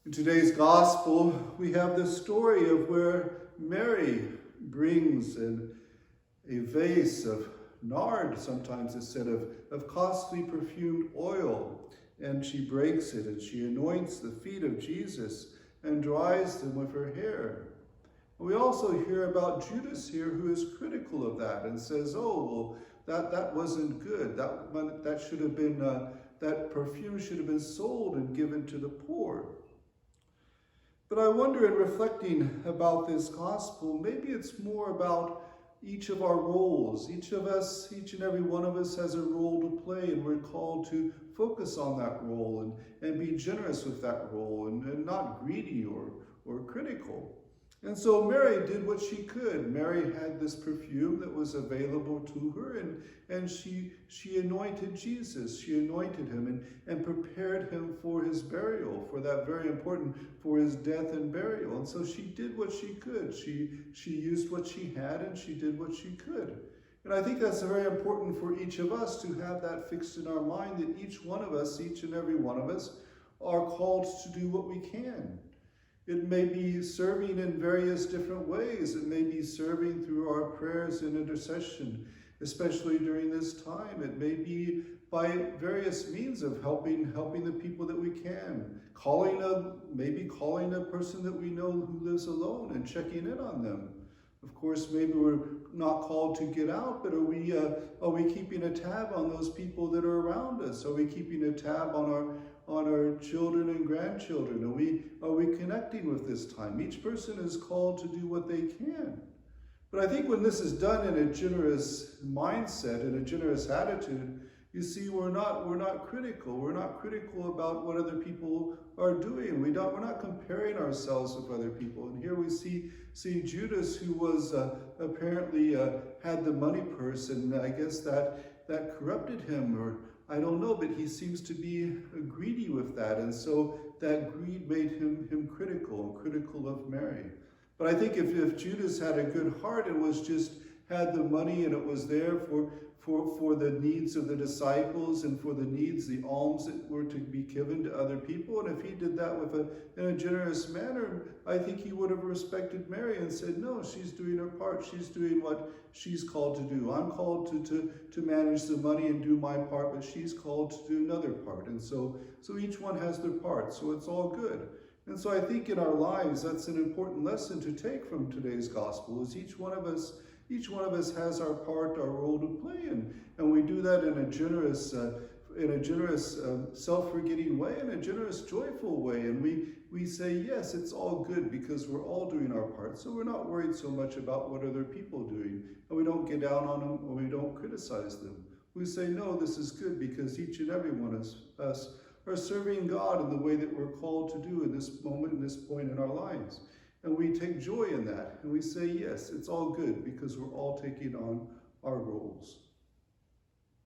In today's gospel, we have the story of where Mary brings a vase of nard, sometimes it's said, of costly perfumed oil, and she breaks it and she anoints the feet of Jesus and dries them with her hair. We also hear about Judas here, who is critical of that and says, "Oh, well, that wasn't good. That should have been that perfume should have been sold and given to the poor." But I wonder, in reflecting about this gospel, maybe it's more about each of our roles. Each of us, each and every one of us has a role to play, and we're called to focus on that role and be generous with that role and not greedy or critical. And so Mary did what she could. Mary had this perfume that was available to her, and she anointed Jesus. She anointed him and prepared him for his burial, for that very important, for his death and burial. And so she did what she could. She used what she had, and she did what she could. And I think that's very important for each of us to have that fixed in our mind, that each one of us, each and every one of us, are called to do what we can. It may be serving in various different ways. It may be serving through our prayers and intercession, especially during this time. It may be by various means of helping the people that we can. Maybe calling a person that we know who lives alone and checking in on them. Of course, maybe we're not called to get out, but are we keeping a tab on those people that are around us? Are we keeping a tab on our children and grandchildren? Are we connecting with this time? Each person is called to do what they can. But I think when this is done in a generous mindset and a generous attitude, you see, we're not critical. We're not critical about what other people are doing. We're not comparing ourselves with other people. And here we see Judas, who was apparently had the money purse, and I guess that corrupted him, or I don't know, but he seems to be greedy with that. And so that greed made him critical of Mary. But I think if Judas had a good heart and was just had the money and it was there for the needs of the disciples and for the needs, the alms that were to be given to other people, and if he did that in a generous manner, I think he would have respected Mary and said, no, she's doing her part. She's doing what she's called to do. I'm called to manage the money and do my part, but she's called to do another part. And so each one has their part, so it's all good. And so I think in our lives, that's an important lesson to take from today's gospel, is each one of us has our part, our role to play in, and we do that in a generous, self-forgetting way, in a generous, joyful way, and we say, yes, it's all good because we're all doing our part, so we're not worried so much about what other people are doing, and we don't get down on them, or we don't criticize them. We say, no, this is good because each and every one of us are serving God in the way that we're called to do in this moment, in this point in our lives. And we take joy in that. And we say, yes, it's all good because we're all taking on our roles.